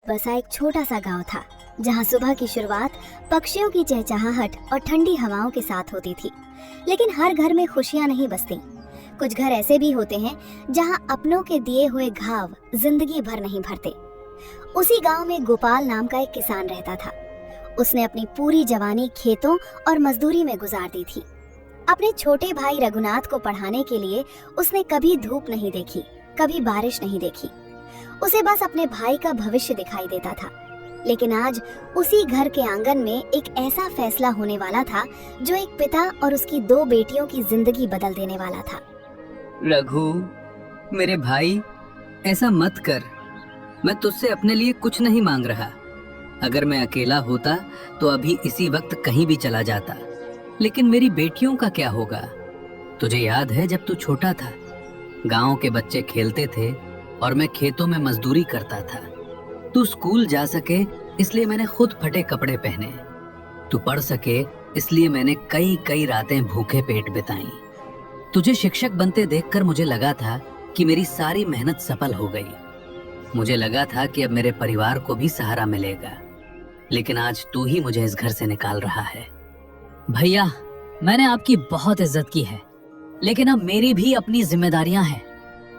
बसा एक छोटा सा गांव था जहां सुबह की शुरुआत पक्षियों की चहचहाहट और ठंडी हवाओं के साथ होती थी। लेकिन हर घर में खुशियां नहीं बसती। कुछ घर ऐसे भी होते हैं जहां अपनों के दिए हुए घाव जिंदगी भर नहीं भरते। उसी गांव में गोपाल नाम का एक किसान रहता था। उसने अपनी पूरी जवानी खेतों और मजदूरी में गुजार दी थी। अपने छोटे भाई रघुनाथ को पढ़ाने के लिए उसने कभी धूप नहीं देखी, कभी बारिश नहीं देखी। उसे बस अपने भाई का भविष्य दिखाई देता था। लेकिन आज उसी घर के आंगन में एक ऐसा फैसला होने वाला था जो एक पिता और उसकी 2 बेटियों की जिंदगी बदल देने वाला था। रघु, मेरे भाई, ऐसा मत कर। मैं तुझसे अपने लिए कुछ नहीं मांग रहा। अगर मैं अकेला होता तो अभी इसी वक्त कहीं भी चला जाता। लेकिन मेरी बेटियों का क्या होगा? तुझे याद है जब तू छोटा था, गांव के बच्चे खेलते थे और मैं खेतों में मजदूरी करता था। तू स्कूल जा सके इसलिए मैंने खुद फटे कपड़े पहने। तू पढ़ सके इसलिए मैंने कई कई रातें भूखे पेट बिताई। तुझे शिक्षक बनते देखकर मुझे लगा था कि मेरी सारी मेहनत सफल हो गई। मुझे लगा था कि अब मेरे परिवार को भी सहारा मिलेगा। लेकिन आज तू ही मुझे इस घर से निकाल रहा है। भैया, मैंने आपकी बहुत इज्जत की है, लेकिन अब मेरी भी अपनी जिम्मेदारियां हैं।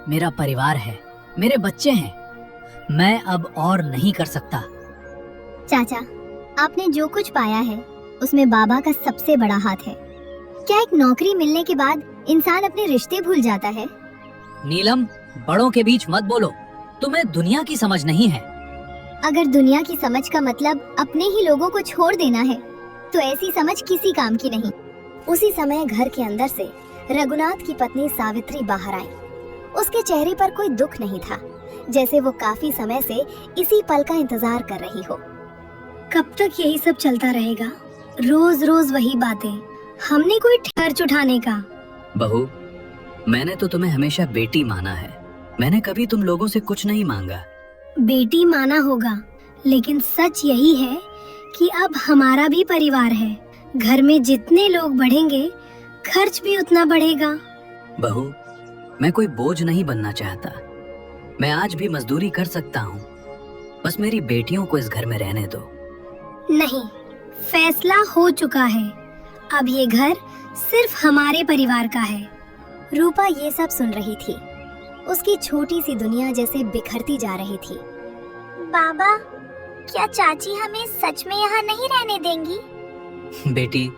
मेरा परिवार है, मेरे बच्चे हैं। मैं अब और नहीं कर सकता। चाचा, आपने जो कुछ पाया है उसमें बाबा का सबसे बड़ा हाथ है। क्या एक नौकरी मिलने के बाद इंसान अपने रिश्ते भूल जाता है? नीलम, बड़ों के बीच मत बोलो। तुम्हें दुनिया की समझ नहीं है। अगर दुनिया की समझ का मतलब अपने ही लोगों को छोड़ देना है तो ऐसी समझ किसी काम की नहीं। उसी समय घर के अंदर से रघुनाथ की पत्नी सावित्री बाहर आई। उसके चेहरे पर कोई दुख नहीं था, जैसे वो काफी समय से इसी पल का इंतजार कर रही हो। कब तक यही सब चलता रहेगा? रोज रोज वही बातें। हमने कोई खर्च उठाने का। बहू, मैंने तो तुम्हें हमेशा बेटी माना है। मैंने कभी तुम लोगों से कुछ नहीं मांगा। बेटी माना होगा, लेकिन सच यही है कि अब हमारा भी परिवार है। घर में जितने लोग बढ़ेंगे, खर्च भी उतना बढ़ेगा। बहू, मैं कोई बोझ नहीं बनना चाहता। मैं आज भी मजदूरी कर सकता हूँ। बस मेरी बेटियों को इस घर में रहने दो। नहीं, फैसला हो चुका है। अब ये घर सिर्फ हमारे परिवार का है। रूपा ये सब सुन रही थी। उसकी छोटी सी दुनिया जैसे बिखरती जा रही थी। बाबा, क्या चाची हमें सच में यहाँ नहीं रहने देंगी? बेटी,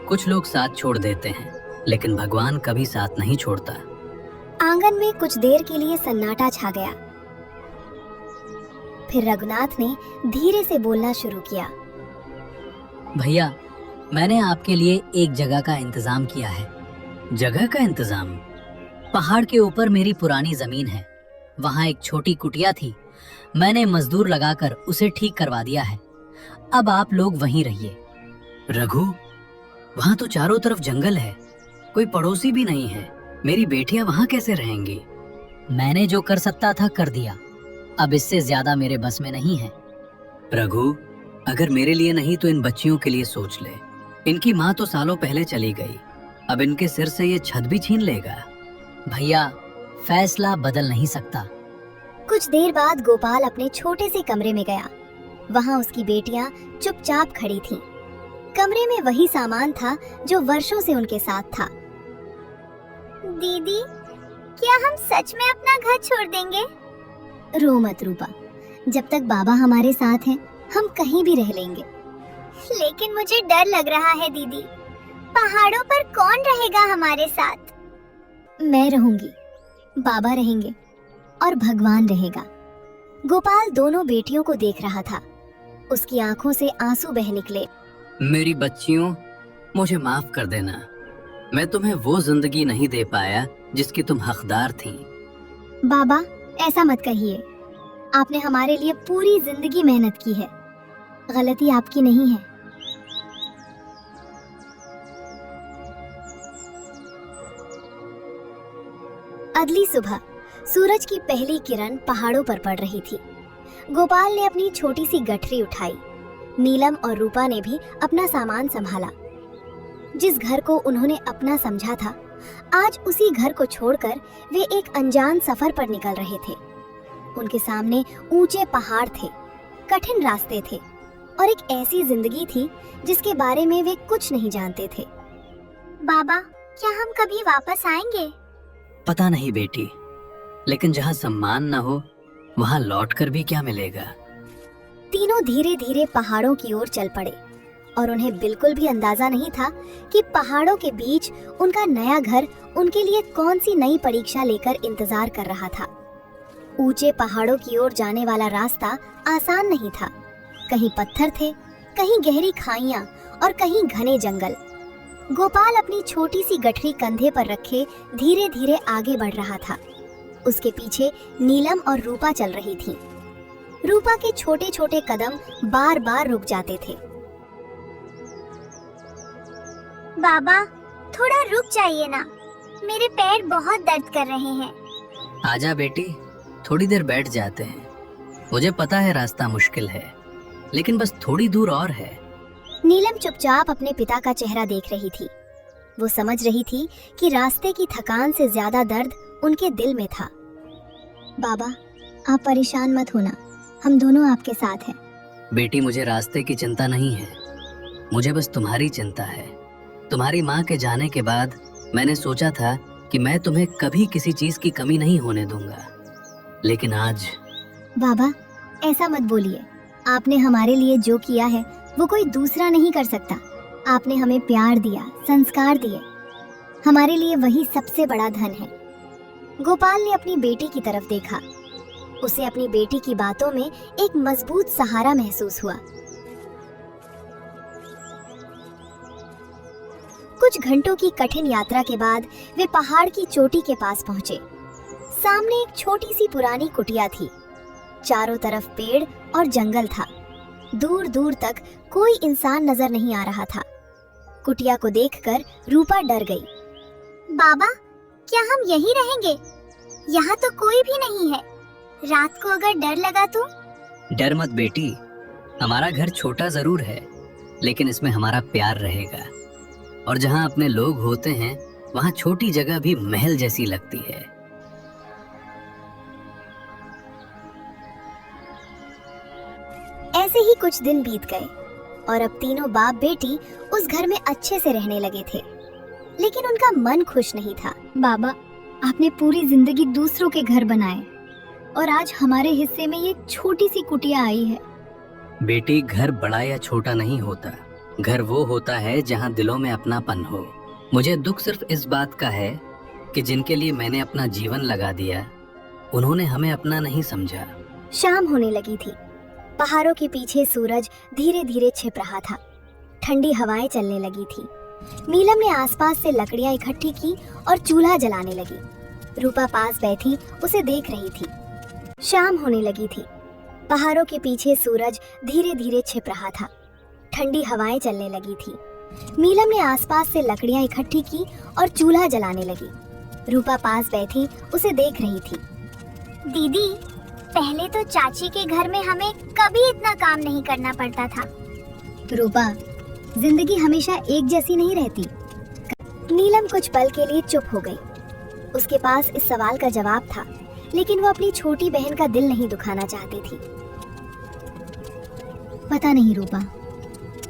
कुछ लोग साथ छोड़ देते हैं, लेकिन भगवान कभी साथ नहीं छोड़ता। आंगन में कुछ देर के लिए सन्नाटा छा गया। फिर रघुनाथ ने धीरे से बोलना शुरू किया। भैया, मैंने आपके लिए एक जगह का इंतजाम किया है। जगह का इंतजाम? पहाड़ के ऊपर मेरी पुरानी जमीन है। वहाँ एक छोटी कुटिया थी। मैंने मजदूर लगाकर उसे ठीक करवा दिया है। अब आप लोग वहीं रहिए। रघु, वहाँ तो चारों तरफ जंगल है, कोई पड़ोसी भी नहीं है। मेरी बेटियां वहाँ कैसे रहेंगी? मैंने जो कर सकता था कर दिया। अब इससे ज्यादा मेरे बस में नहीं है। रघु, अगर मेरे लिए नहीं तो इन बच्चियों के लिए सोच ले। इनकी माँ तो सालों पहले चली गई। अब इनके सिर से ये छत भी छीन लेगा। भैया, फैसला बदल नहीं सकता। कुछ देर बाद गोपाल अपने छोटे से कमरे में गया। वहाँ उसकी बेटियां चुपचाप खड़ी थीं। कमरे में वही सामान था जो वर्षों से उनके साथ था। दीदी, क्या हम सच में अपना घर छोड़ देंगे? रो मत रूपा, जब तक बाबा हमारे साथ हैं, हम कहीं भी रह लेंगे। लेकिन मुझे डर लग रहा है दीदी। पहाड़ों पर कौन रहेगा हमारे साथ? मैं रहूंगी, बाबा रहेंगे और भगवान रहेगा। गोपाल दोनों बेटियों को देख रहा था। उसकी आंखों से आंसू बह निकले। मेरी बच्चियों, मुझे माफ कर देना। मैं तुम्हें वो जिंदगी नहीं दे पाया जिसकी तुम हकदार थीं। बाबा, ऐसा मत कहिए। आपने हमारे लिए पूरी जिंदगी मेहनत की है। गलती आपकी नहीं है। अगली सुबह सूरज की पहली किरण पहाड़ों पर पड़ रही थी। गोपाल ने अपनी छोटी सी गठरी उठाई। नीलम और रूपा ने भी अपना सामान संभाला। जिस घर को उन्होंने अपना समझा था, आज उसी घर को छोड़कर वे एक अनजान सफर पर निकल रहे थे। उनके सामने ऊंचे पहाड़ थे कठिन रास्ते थे और एक ऐसी जिंदगी थी जिसके बारे में वे कुछ नहीं जानते थे। बाबा, क्या हम कभी वापस आएंगे? पता नहीं बेटी, लेकिन जहाँ सम्मान न हो वहाँ लौटकर भी क्या मिलेगा। तीनों धीरे धीरे पहाड़ों की ओर चल पड़े और उन्हें बिल्कुल भी अंदाजा नहीं था कि पहाड़ों के बीच उनका नया घर उनके लिए कौन सी नई परीक्षा लेकर इंतजार कर रहा था। ऊंचे पहाड़ों की ओर जाने वाला रास्ता आसान नहीं था। कहीं पत्थर थे, कहीं गहरी खाइयां और कहीं घने जंगल। गोपाल अपनी छोटी सी गठरी कंधे पर रखे धीरे धीरे आगे बढ़ रहा था। उसके पीछे नीलम और रूपा चल रही थीं। रूपा के छोटे छोटे कदम बार बार रुक जाते थे। बाबा, थोड़ा रुक जाइए ना, मेरे पैर बहुत दर्द कर रहे हैं। आजा बेटी, थोड़ी देर बैठ जाते हैं। मुझे पता है रास्ता मुश्किल है, लेकिन बस थोड़ी दूर और है। नीलम चुपचाप अपने पिता का चेहरा देख रही थी। वो समझ रही थी कि रास्ते की थकान से ज्यादा दर्द उनके दिल में था। बाबा, आप परेशान मत होना, हम दोनों आपके साथ हैं। बेटी, मुझे रास्ते की चिंता नहीं है, मुझे बस तुम्हारी चिंता है। तुम्हारी माँ के जाने के बाद मैंने सोचा था कि मैं तुम्हें कभी किसी चीज की कमी नहीं होने दूंगा, लेकिन आज। बाबा, ऐसा मत बोलिए। आपने हमारे लिए जो किया है वो कोई दूसरा नहीं कर सकता। आपने हमें प्यार दिया, संस्कार दिए, हमारे लिए वही सबसे बड़ा धन है। गोपाल ने अपनी बेटी की तरफ देखा। उसे अपनी बेटी की बातों में एक मजबूत सहारा महसूस हुआ। कुछ घंटों की कठिन यात्रा के बाद वे पहाड़ की चोटी के पास पहुंचे। सामने एक छोटी सी पुरानी कुटिया थी। चारों तरफ पेड़ और जंगल था। दूर दूर तक कोई इंसान नजर नहीं आ रहा था। कुटिया को देखकर रूपा डर गई। बाबा, क्या हम यहीं रहेंगे? यहाँ तो कोई भी नहीं है। रात को अगर डर लगा तो? डर मत बेटी, हमारा घर छोटा जरूर है, लेकिन इसमें हमारा प्यार रहेगा। और जहाँ अपने लोग होते हैं वहाँ छोटी जगह भी महल जैसी लगती है। ऐसे ही कुछ दिन बीत गए और अब तीनों बाप बेटी उस घर में अच्छे से रहने लगे थे, लेकिन उनका मन खुश नहीं था। बाबा, आपने पूरी जिंदगी दूसरों के घर बनाए और आज हमारे हिस्से में ये छोटी सी कुटिया आई है। बेटी, घर बड़ा या छोटा नहीं होता, घर वो होता है जहाँ दिलों में अपनापन हो। मुझे दुख सिर्फ इस बात का है कि जिनके लिए मैंने अपना जीवन लगा दिया, उन्होंने हमें अपना नहीं समझा। शाम होने लगी थी। पहाड़ों के पीछे सूरज धीरे धीरे छिप रहा था। ठंडी हवाएं चलने लगी थी। नीलम ने आसपास से लकड़ियां इकट्ठी की और चूल्हा जलाने लगी। रूपा पास बैठी उसे देख रही थी। शाम होने लगी थी। पहाड़ों के पीछे सूरज धीरे धीरे छिप रहा था। ठंडी हवाएं चलने लगी थी। नीलम ने आसपास से लकड़ियां इकट्ठी की और चूल्हा जलाने लगी। रूपा पास बैठी उसे देख रही थी। दीदी, पहले तो चाची के घर में हमें कभी इतना काम नहीं करना पड़ता था। रूपा, जिंदगी हमेशा एक जैसी नहीं रहती। नीलम कुछ पल के लिए चुप हो गई। उसके पास इस सवाल का जवाब था, लेकिन वो अपनी छोटी बहन का दिल नहीं दुखाना चाहती थी। पता नहीं रूपा,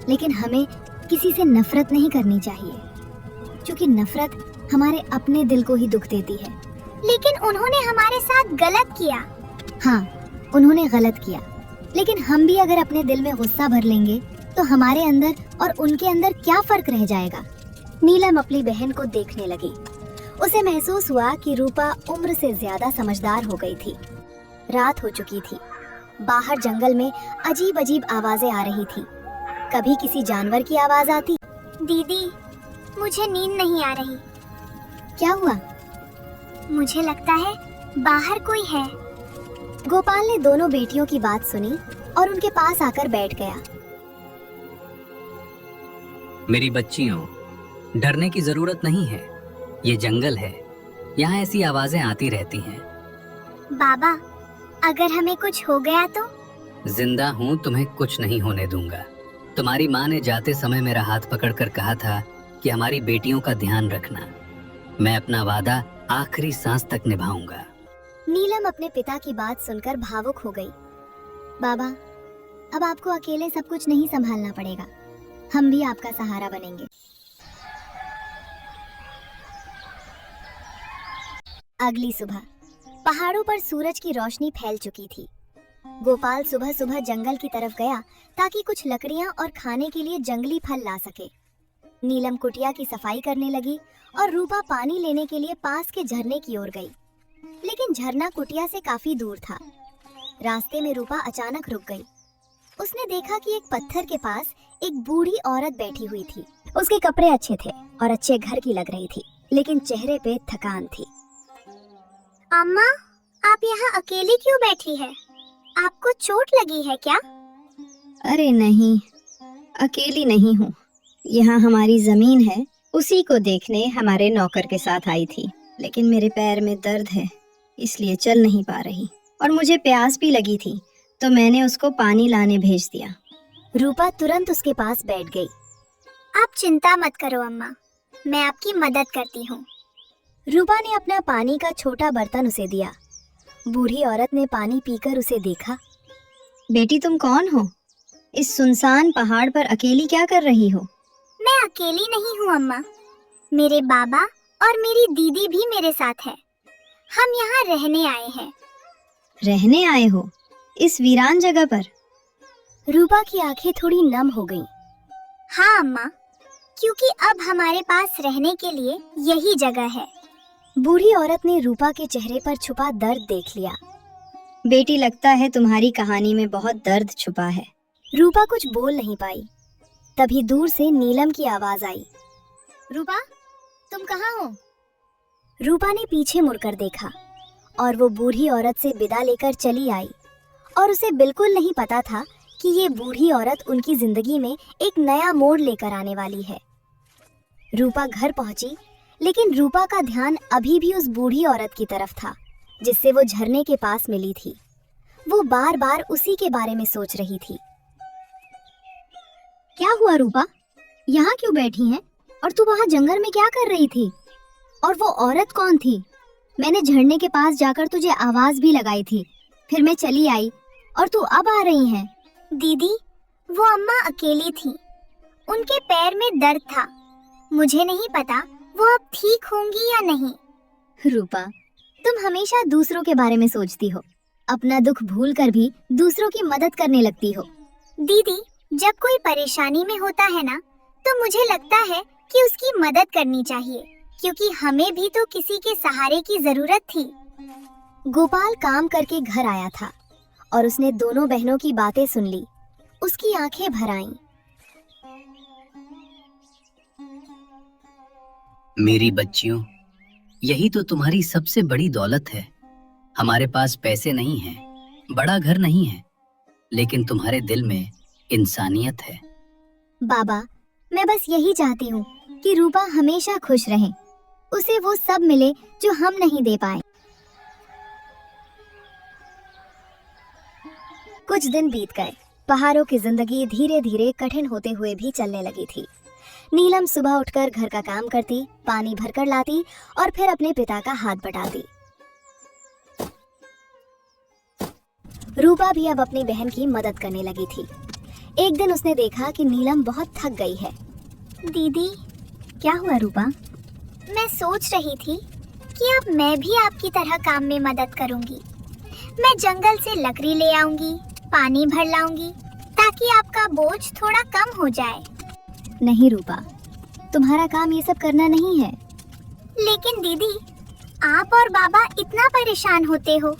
लेकिन हमें किसी से नफरत नहीं करनी चाहिए, क्योंकि नफरत हमारे अपने दिल को ही दुख देती है। लेकिन उन्होंने हमारे साथ गलत किया। हाँ, उन्होंने गलत किया, लेकिन हम भी अगर अपने दिल में गुस्सा भर लेंगे तो हमारे अंदर और उनके अंदर क्या फर्क रह जाएगा। नीलम अपनी बहन को देखने लगी। उसे महसूस हुआ कि रूपा उम्र से ज्यादा समझदार हो गई थी। रात हो चुकी थी। बाहर जंगल में अजीब अजीब आवाजें आ रही थी। कभी किसी जानवर की आवाज आती। दीदी, मुझे नींद नहीं आ रही। क्या हुआ? मुझे लगता है बाहर कोई है। गोपाल ने दोनों बेटियों की बात सुनी और उनके पास आकर बैठ गया। मेरी बच्चियों, डरने की जरूरत नहीं है। ये जंगल है, यहाँ ऐसी आवाजें आती रहती हैं। बाबा, अगर हमें कुछ हो गया तो? जिंदा हूँ, तुम्हें कुछ नहीं होने दूंगा। तुम्हारी माँ ने जाते समय मेरा हाथ पकड़कर कहा था कि हमारी बेटियों का ध्यान रखना। मैं अपना वादा आखिरी सांस तक निभाऊंगा। नीलम अपने पिता की बात सुनकर भावुक हो गई। बाबा, अब आपको अकेले सब कुछ नहीं संभालना पड़ेगा, हम भी आपका सहारा बनेंगे। अगली सुबह पहाड़ों पर सूरज की रोशनी फैल चुकी थी। गोपाल सुबह सुबह जंगल की तरफ गया ताकि कुछ लकड़ियां और खाने के लिए जंगली फल ला सके। नीलम कुटिया की सफाई करने लगी और रूपा पानी लेने के लिए पास के झरने की ओर गई, लेकिन झरना कुटिया से काफी दूर था। रास्ते में रूपा अचानक रुक गई। उसने देखा कि एक पत्थर के पास एक बूढ़ी औरत बैठी हुई थी। उसके कपड़े अच्छे थे और अच्छे घर की लग रही थी, लेकिन चेहरे पे थकान थी। अम्मा, आप यहाँ अकेली क्यों बैठी है? आपको चोट लगी है क्या? अरे नहीं, अकेली नहीं हूँ। यहाँ हमारी जमीन है, उसी को देखने हमारे नौकर के साथ आई थी, लेकिन मेरे पैर में दर्द है इसलिए चल नहीं पा रही, और मुझे प्यास भी लगी थी तो मैंने उसको पानी लाने भेज दिया। रूपा तुरंत उसके पास बैठ गई। आप चिंता मत करो अम्मा, मैं आपकी मदद करती हूँ। रूपा ने अपना पानी का छोटा बर्तन उसे दिया। बूढ़ी औरत ने पानी पीकर उसे देखा। बेटी, तुम कौन हो? इस सुनसान पहाड़ पर अकेली क्या कर रही हो? मैं अकेली नहीं हूँ अम्मा, मेरे बाबा और मेरी दीदी भी मेरे साथ है। हम यहाँ रहने आए हैं। रहने आए हो इस वीरान जगह पर? रूपा की आंखें थोड़ी नम हो गईं। हाँ अम्मा, क्योंकि अब हमारे पास रहने के लिए यही जगह है। बूढ़ी औरत ने रूपा के चेहरे पर छुपा दर्द देख लिया। बेटी, लगता है तुम्हारी कहानी में बहुत दर्द छुपा है। रूपा कुछ बोल नहीं पाई। तभी दूर से नीलम की आवाज आई। रूपा, तुम कहाँ हो? रूपा ने पीछे मुड़कर देखा और वो बूढ़ी औरत से विदा लेकर चली आई, और उसे बिल्कुल नहीं पता था कि ये बूढ़ी औरत उनकी जिंदगी में एक नया मोड़ लेकर आने वाली है। रूपा घर पहुंची, लेकिन रूपा का ध्यान अभी भी उस बूढ़ी औरत की तरफ था जिससे वो झरने के पास मिली थी। वो बार बार उसी के बारे में सोच रही थी। क्या हुआ रूपा, यहाँ क्यों बैठी हैं? और तू वहाँ जंगल में क्या कर रही थी? और वो औरत कौन थी? मैंने झरने के पास जाकर तुझे आवाज भी लगाई थी, फिर मैं चली आई और तू अब आ रही है। दीदी, वो अम्मा अकेली थी, उनके पैर में दर्द था। मुझे नहीं पता वो अब ठीक होंगी या नहीं। रूपा, तुम हमेशा दूसरों के बारे में सोचती हो, अपना दुख भूलकर भी दूसरों की मदद करने लगती हो। दीदी, जब कोई परेशानी में होता है ना, तो मुझे लगता है कि उसकी मदद करनी चाहिए, क्योंकि हमें भी तो किसी के सहारे की जरूरत थी। गोपाल काम करके घर आया था और उसने दोनों बहनों की बातें सुन ली। उसकी आंखें भर आईं। मेरी बच्चियों, यही तो तुम्हारी सबसे बड़ी दौलत है। हमारे पास पैसे नहीं हैं, बड़ा घर नहीं है, लेकिन तुम्हारे दिल में इंसानियत है। बाबा, मैं बस यही चाहती हूँ कि रूपा हमेशा खुश रहे, उसे वो सब मिले जो हम नहीं दे पाए। कुछ दिन बीत गए। पहाड़ों की जिंदगी धीरे धीरे कठिन होते हुए भी चलने लगी थी। नीलम सुबह उठकर घर का काम करती, पानी भरकर लाती और फिर अपने पिता का हाथ बटाती। रूपा भी अब अपनी बहन की मदद करने लगी थी। एक दिन उसने देखा कि नीलम बहुत थक गई है। दीदी, क्या हुआ रूपा? मैं सोच रही थी कि अब मैं भी आपकी तरह काम में मदद करूंगी। मैं जंगल से लकड़ी ले आऊंगी, पानी भर लाऊंगी, ताकि आपका बोझ थोड़ा कम हो जाए। नहीं रूपा, तुम्हारा काम ये सब करना नहीं है। लेकिन दीदी, आप और बाबा इतना परेशान होते हो,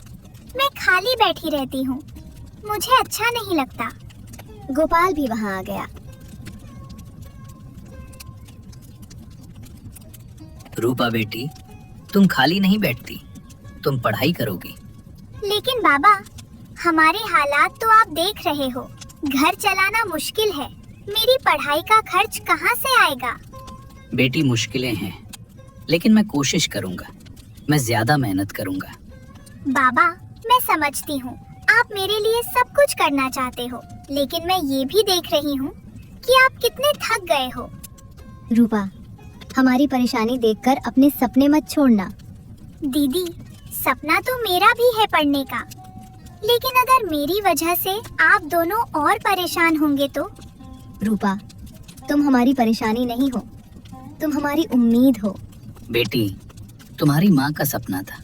मैं खाली बैठी रहती हूँ, मुझे अच्छा नहीं लगता। गोपाल भी वहाँ आ गया। रूपा बेटी, तुम खाली नहीं बैठती, तुम पढ़ाई करोगी। लेकिन बाबा, हमारे हालात तो आप देख रहे हो, घर चलाना मुश्किल है, मेरी पढ़ाई का खर्च कहाँ से आएगा? बेटी, मुश्किलें हैं, लेकिन मैं कोशिश करूंगा, मैं ज्यादा मेहनत करूंगा। बाबा, मैं समझती हूँ आप मेरे लिए सब कुछ करना चाहते हो, लेकिन मैं ये भी देख रही हूँ कि आप कितने थक गए हो। रूपा, हमारी परेशानी देखकर अपने सपने मत छोड़ना। दीदी, सपना तो मेरा भी है पढ़ने का, लेकिन अगर मेरी वजह से आप दोनों और परेशान होंगे तो? रूपा, तुम हमारी परेशानी नहीं हो, तुम हमारी उम्मीद हो। बेटी, तुम्हारी माँ का सपना था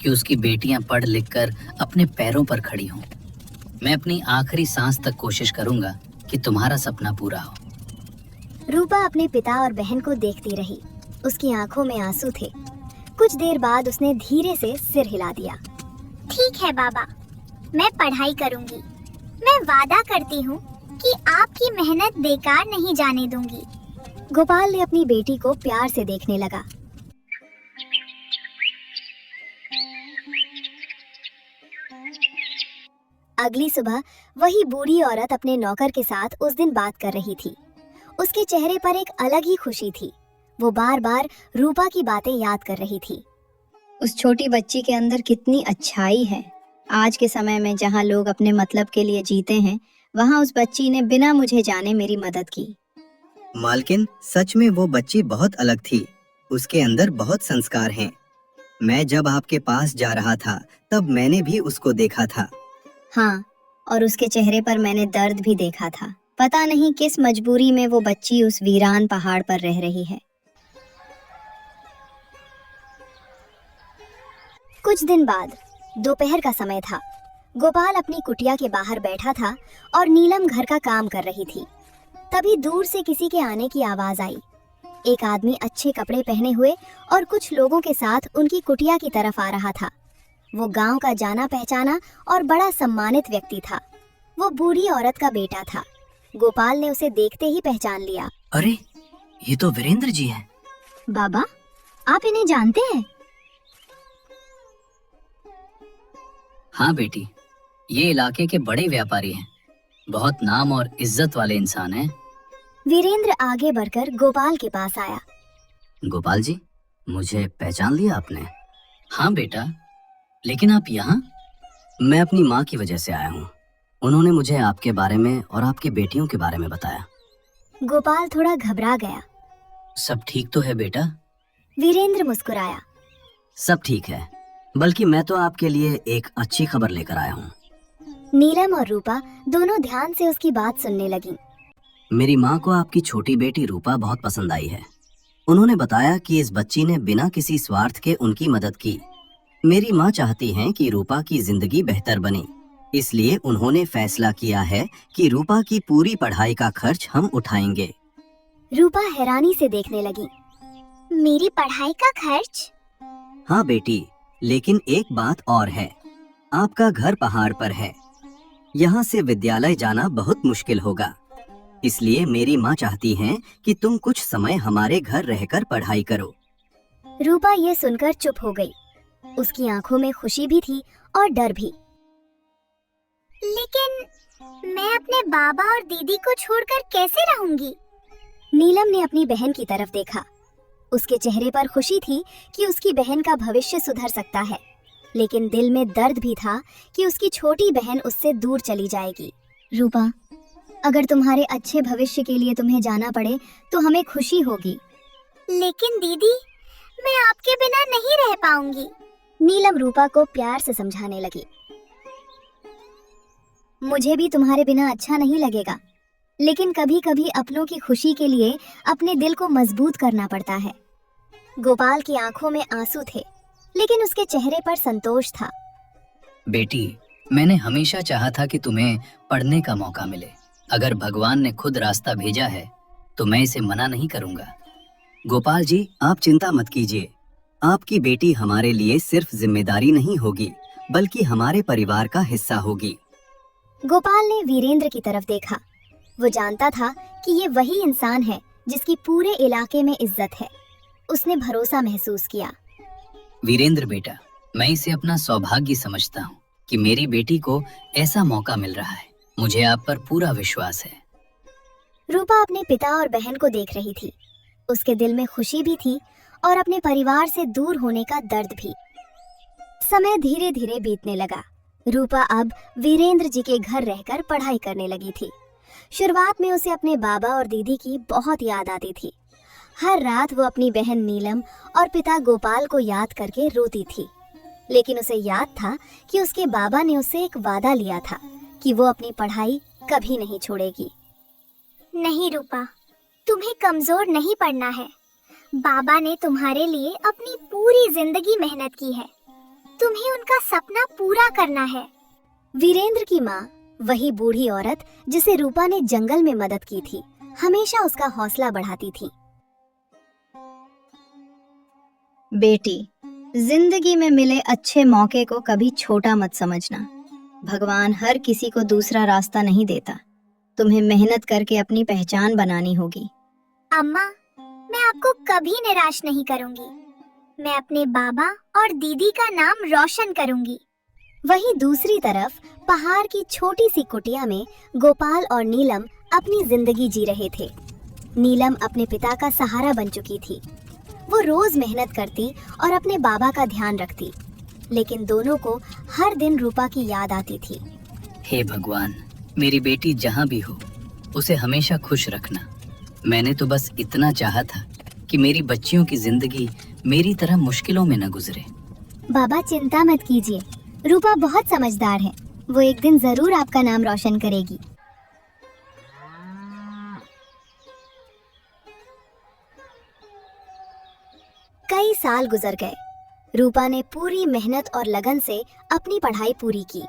कि उसकी बेटियां पढ़ लिख कर अपने पैरों पर खड़ी हों। मैं अपनी आखिरी सांस तक कोशिश करूंगा कि तुम्हारा सपना पूरा हो। रूपा अपने पिता और बहन को देखती रही। उसकी आंखों में आंसू थे। कुछ देर बाद उसने धीरे से सिर हिला दिया। ठीक है बाबा, मैं पढ़ाई करूंगी। मैं वादा करती हूँ कि आपकी मेहनत बेकार नहीं जाने दूंगी। गोपाल ने अपनी बेटी को प्यार से देखने लगा। अगली सुबह वही बूढ़ी औरत अपने नौकर के साथ उस दिन बात कर रही थी। उसके चेहरे पर एक अलग ही खुशी थी। वो बार बार रूपा की बातें याद कर रही थी। उस छोटी बच्ची के अंदर कितनी अच्छाई है। आज के समय में जहाँ लोग अपने मतलब के लिए जीते हैं, वहाँ उस बच्ची ने बिना मुझे जाने मेरी मदद की। मालकिन, सच में वो बच्ची बहुत अलग थी। उसके अंदर बहुत संस्कार हैं। मैं जब आपके पास जा रहा था तब मैंने भी उसको देखा था। हाँ, और उसके चेहरे पर मैंने दर्द भी देखा था। पता नहीं किस मजबूरी में वो बच्ची उस वीरान पहाड़ पर रह रही है। कुछ दिन बाद दोपहर का समय था। गोपाल अपनी कुटिया के बाहर बैठा था और नीलम घर का काम कर रही थी। तभी दूर से किसी के आने की आवाज आई। एक आदमी अच्छे कपड़े पहने हुए और कुछ लोगों के साथ उनकी कुटिया की तरफ आ रहा था। वो गांव का जाना पहचाना और बड़ा सम्मानित व्यक्ति था। वो बूढ़ी औरत का बेटा था। गोपाल ने उसे देखते ही पहचान लिया। अरे, ये तो वीरेंद्र जी हैं। बाबा, आप इन्हें जानते हैं? हाँ बेटी, ये इलाके के बड़े व्यापारी हैं। बहुत नाम और इज्जत वाले इंसान हैं। वीरेंद्र आगे बढ़कर गोपाल के पास आया। गोपाल जी, मुझे पहचान लिया आपने? हाँ बेटा, लेकिन आप यहाँ? मैं अपनी माँ की वजह से आया हूँ। उन्होंने मुझे आपके बारे में और आपकी बेटियों के बारे में बताया। गोपाल थोड़ा घबरा गया। सब ठीक तो है बेटा? वीरेंद्र मुस्कुराया। सब ठीक है, बल्कि मैं तो आपके लिए एक अच्छी खबर लेकर आया हूँ। नीलम और रूपा दोनों ध्यान से उसकी बात सुनने लगीं। मेरी माँ को आपकी छोटी बेटी रूपा बहुत पसंद आई है। उन्होंने बताया कि इस बच्ची ने बिना किसी स्वार्थ के उनकी मदद की। मेरी माँ चाहती हैं कि रूपा की जिंदगी बेहतर बने, इसलिए उन्होंने फैसला किया है कि रूपा की पूरी पढ़ाई का खर्च हम उठाएंगे। रूपा हैरानी से देखने लगी। मेरी पढ़ाई का खर्च? हाँ बेटी, लेकिन एक बात और है। आपका घर पहाड़ पर है। यहाँ से विद्यालय जाना बहुत मुश्किल होगा। इसलिए मेरी माँ चाहती हैं कि तुम कुछ समय हमारे घर रहकर पढ़ाई करो। रूपा ये सुनकर चुप हो गई। उसकी आंखों में खुशी भी थी और डर भी। लेकिन मैं अपने बाबा और दीदी को छोड़कर कैसे रहूंगी? नीलम ने अपनी बहन की तरफ देखा। उसके चेहरे पर खुशी थी कि उसकी बहन का भविष्य सुधर सकता है, लेकिन दिल में दर्द भी था कि उसकी छोटी बहन उससे दूर चली जाएगी। रूपा, अगर तुम्हारे अच्छे भविष्य के लिए तुम्हें जाना पड़े तो हमें खुशी होगी। लेकिन दीदी, मैं आपके बिना नहीं रह पाऊंगी। नीलम रूपा को प्यार से समझाने लगी। मुझे भी तुम्हारे बिना अच्छा नहीं लगेगा, लेकिन कभी कभी अपनों की खुशी के लिए अपने दिल को मजबूत करना पड़ता है। गोपाल की आंखों में आंसू थे, लेकिन उसके चेहरे पर संतोष था। बेटी, मैंने हमेशा चाहा था कि तुम्हें पढ़ने का मौका मिले। अगर भगवान ने खुद रास्ता भेजा है तो मैं इसे मना नहीं करूंगा। गोपाल जी, आप चिंता मत कीजिए। आपकी बेटी हमारे लिए सिर्फ जिम्मेदारी नहीं होगी, बल्कि हमारे परिवार का हिस्सा होगी। गोपाल ने वीरेंद्र की तरफ देखा। वो जानता था कि ये वही इंसान है जिसकी पूरे इलाके में इज्जत है। उसने भरोसा महसूस किया। वीरेंद्र बेटा, मैं इसे अपना सौभाग्य समझता हूँ कि मेरी बेटी को ऐसा मौका मिल रहा है। मुझे आप पर पूरा विश्वास है। रूपा अपने पिता और बहन को देख रही थी। उसके दिल में खुशी भी थी और अपने परिवार से दूर होने का दर्द भी। समय धीरे धीरे बीतने लगा। रूपा अब वीरेंद्र जी के घर रहकर पढ़ाई करने लगी थी। शुरुआत में उसे अपने बाबा और दीदी की बहुत याद आती थी। हर रात वो अपनी बहन नीलम और पिता गोपाल को याद करके रोती थी। लेकिन उसे याद था कि उसके बाबा ने उससे एक वादा लिया था कि वो अपनी पढ़ाई कभी नहीं छोड़ेगी। नहीं रूपा, तुम्हें कमजोर नहीं पड़ना है। बाबा ने तुम्हारे लिए अपनी पूरी जिंदगी मेहनत की है। तुम्हें उनका सपना पूरा करना है। वीरेंद्र की माँ, वही बूढ़ी औरत जिसे रूपा ने जंगल में मदद की थी, हमेशा उसका हौसला बढ़ाती थी। बेटी, जिंदगी में मिले अच्छे मौके को कभी छोटा मत समझना। भगवान हर किसी को दूसरा रास्ता नहीं देता। तुम्हें मेहनत करके अपनी पहचान बनानी होगी। अम्मा, मैं आपको कभी निराश नहीं करूंगी। मैं अपने बाबा और दीदी का नाम रोशन करूंगी। वहीं दूसरी तरफ पहाड़ की छोटी सी कुटिया में गोपाल और नीलम अपनी जिंदगी जी रहे थे। नीलम अपने पिता का सहारा बन चुकी थी। वो रोज मेहनत करती और अपने बाबा का ध्यान रखती, लेकिन दोनों को हर दिन रूपा की याद आती थी। हे भगवान, मेरी बेटी जहाँ भी हो उसे हमेशा खुश रखना। मैंने तो बस इतना चाहा था कि मेरी बच्चियों की जिंदगी मेरी तरह मुश्किलों में न गुजरे। बाबा चिंता मत कीजिए, रूपा बहुत समझदार है। वो एक दिन जरूर आपका नाम रोशन करेगी। कई साल गुजर गए। रूपा ने पूरी मेहनत और लगन से अपनी पढ़ाई पूरी की।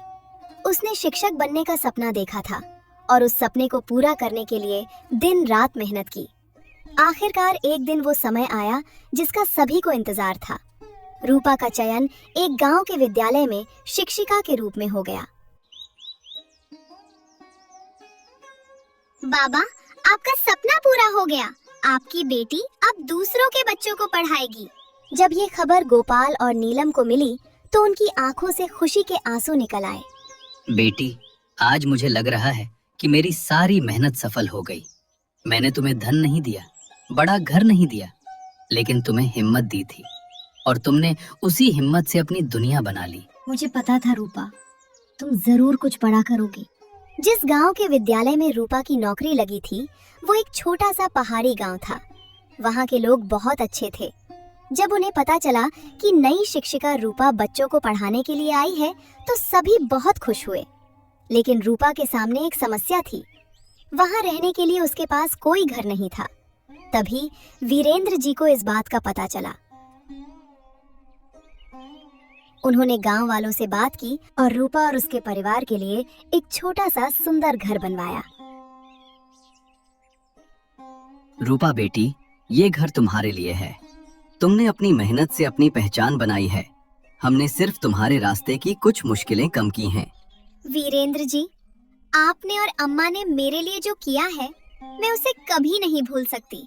उसने शिक्षक बनने का सपना देखा था और उस सपने को पूरा करने के लिए दिन रात मेहनत की। आखिरकार एक दिन वो समय आया जिसका सभी को इंतजार था। रूपा का चयन एक गांव के विद्यालय में शिक्षिका के रूप में हो गया। बाबा, आपका सपना पूरा हो गया। आपकी बेटी अब दूसरों के बच्चों को पढ़ाएगी। जब ये खबर गोपाल और नीलम को मिली तो उनकी आंखों से खुशी के आंसू निकल आए। बेटी, आज मुझे लग रहा है कि मेरी सारी मेहनत सफल हो गई। मैंने तुम्हें धन नहीं दिया, बड़ा घर नहीं दिया, लेकिन तुम्हें हिम्मत दी थी और तुमने उसी हिम्मत से अपनी दुनिया बना ली। मुझे पता था रूपा, तुम जरूर कुछ बड़ा करोगी। जिस गांव के विद्यालय में रूपा की नौकरी लगी थी वो एक छोटा सा पहाड़ी गांव था। वहां के लोग बहुत अच्छे थे। जब उन्हें पता चला कि नई शिक्षिका रूपा बच्चों को पढ़ाने के लिए आई है तो सभी बहुत खुश हुए। लेकिन रूपा के सामने एक समस्या थी। वहां रहने के लिए उसके पास कोई घर नहीं था। तभी वीरेंद्र जी को इस बात का पता चला। उन्होंने गांव वालों से बात की और रूपा और उसके परिवार के लिए एक छोटा सा सुंदर घर बनवाया। रूपा बेटी, ये घर तुम्हारे लिए है। तुमने अपनी मेहनत से अपनी पहचान बनाई है। हमने सिर्फ तुम्हारे रास्ते की कुछ मुश्किलें कम की हैं। वीरेंद्र जी, आपने और अम्मा ने मेरे लिए जो किया है मैं उसे कभी नहीं भूल सकती।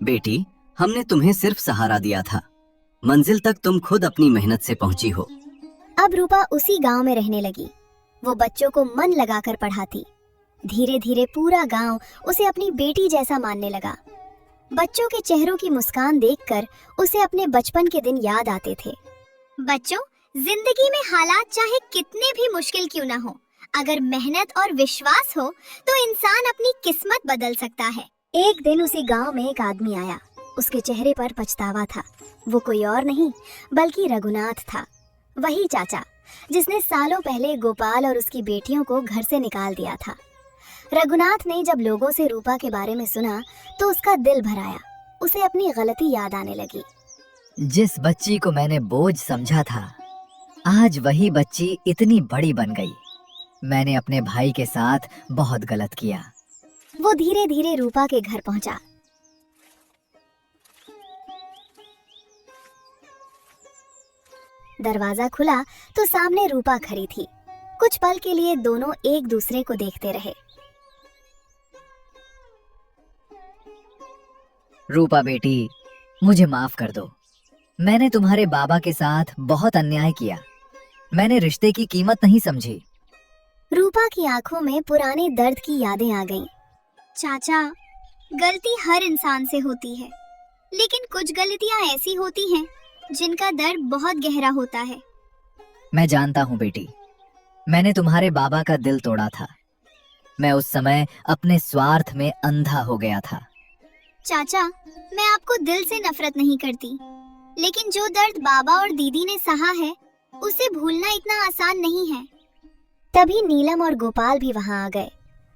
बेटी, हमने तुम्हें सिर्फ सहारा दिया था। मंजिल तक तुम खुद अपनी मेहनत से पहुंची हो। अब रूपा उसी गांव में रहने लगी। वो बच्चों को मन लगाकर पढ़ाती। धीरे धीरे पूरा गांव उसे अपनी बेटी जैसा मानने लगा। बच्चों के चेहरों की मुस्कान देखकर उसे अपने बचपन के दिन याद आते थे। बच्चों, जिंदगी में हालात चाहे कितने भी मुश्किल क्यों ना हो, अगर मेहनत और विश्वास हो तो इंसान अपनी किस्मत बदल सकता है। एक दिन उसी गांव में एक आदमी आया। उसके चेहरे पर पछतावा था। वो कोई और नहीं बल्कि रघुनाथ था, वही चाचा जिसने सालों पहले गोपाल और उसकी बेटियों को घर से निकाल दिया था। रघुनाथ ने जब लोगों से रूपा के बारे में सुना तो उसका दिल भर आया। उसे अपनी गलती याद आने लगी। जिस बच्ची को मैंने बोझ समझा था, आज वही बच्ची इतनी बड़ी बन गई। मैंने अपने भाई के साथ बहुत गलत किया। वो धीरे धीरे रूपा के घर पहुंचा। दरवाजा खुला तो सामने रूपा खड़ी थी। कुछ पल के लिए दोनों एक दूसरे को देखते रहे। रूपा बेटी, मुझे माफ कर दो। मैंने तुम्हारे बाबा के साथ बहुत अन्याय किया। मैंने रिश्ते की कीमत नहीं समझी। रूपा की आंखों में पुराने दर्द की यादें आ गईं। चाचा, गलती हर इंसान से होती है, लेकिन कुछ गलतियां ऐसी होती हैं जिनका दर्द बहुत गहरा होता है। मैं जानता हूँ बेटी, मैंने तुम्हारे बाबा का दिल तोड़ा था। मैं उस समय अपने स्वार्थ में अंधा हो गया था। चाचा, मैं आपको दिल से नफरत नहीं करती, लेकिन जो दर्द बाबा और दीदी ने सहा है उसे भूलना इतना आसान नहीं है। तभी नीलम और गोपाल भी वहां आ गए।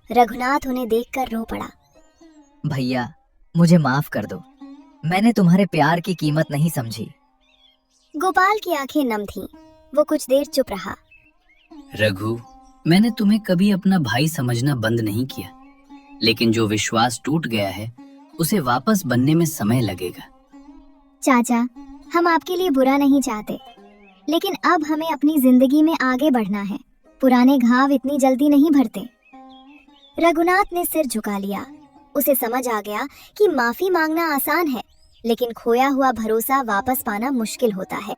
रघुनाथ उन्हें देखकर रो पड़ा। भैया मुझे माफ कर दो, मैंने तुम्हारे प्यार की कीमत नहीं समझी। गोपाल की आंखें नम थीं। वो कुछ देर चुप रहा। रघु, मैंने तुम्हें कभी अपना भाई समझना बंद नहीं किया, लेकिन जो विश्वास टूट गया है उसे वापस बनने में समय लगेगा। चाचा, हम आपके लिए बुरा नहीं चाहते, लेकिन अब हमें अपनी जिंदगी में आगे बढ़ना है। पुराने घाव इतनी जल्दी नहीं भरते। रघुनाथ ने सिर झुका लिया। उसे समझ आ गया कि माफी मांगना आसान है, लेकिन खोया हुआ भरोसा वापस पाना मुश्किल होता है।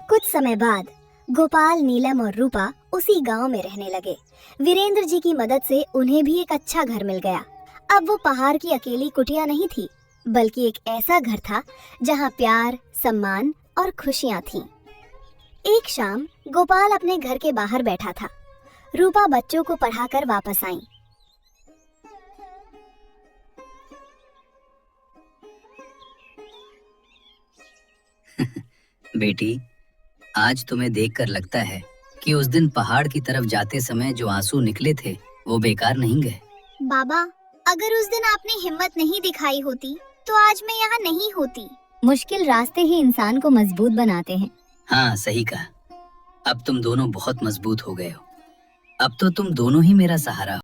कुछ समय बाद गोपाल, नीलम और रूपा उसी गांव में रहने लगे। वीरेंद्र जी की मदद से उन्हें भी एक अच्छा घर मिल गया। अब वो पहाड़ की अकेली कुटिया नहीं थी, बल्कि एक ऐसा घर था जहां प्यार, सम्मान और खुशियां थीं। एक शाम गोपाल अपने घर के बाहर बैठा था। रूपा बच्चों को पढ़ाकर वापस आई। बेटी, आज तुम्हें देखकर लगता है कि उस दिन पहाड़ की तरफ जाते समय जो आंसू निकले थे वो बेकार नहीं गए। बाबा, अगर उस दिन आपने हिम्मत नहीं दिखाई होती तो आज मैं यहाँ नहीं होती। मुश्किल रास्ते ही इंसान को मजबूत बनाते हैं। हाँ, सही कहा। अब तुम दोनों बहुत मजबूत हो गए हो। अब तो तुम दोनों ही मेरा सहारा हो।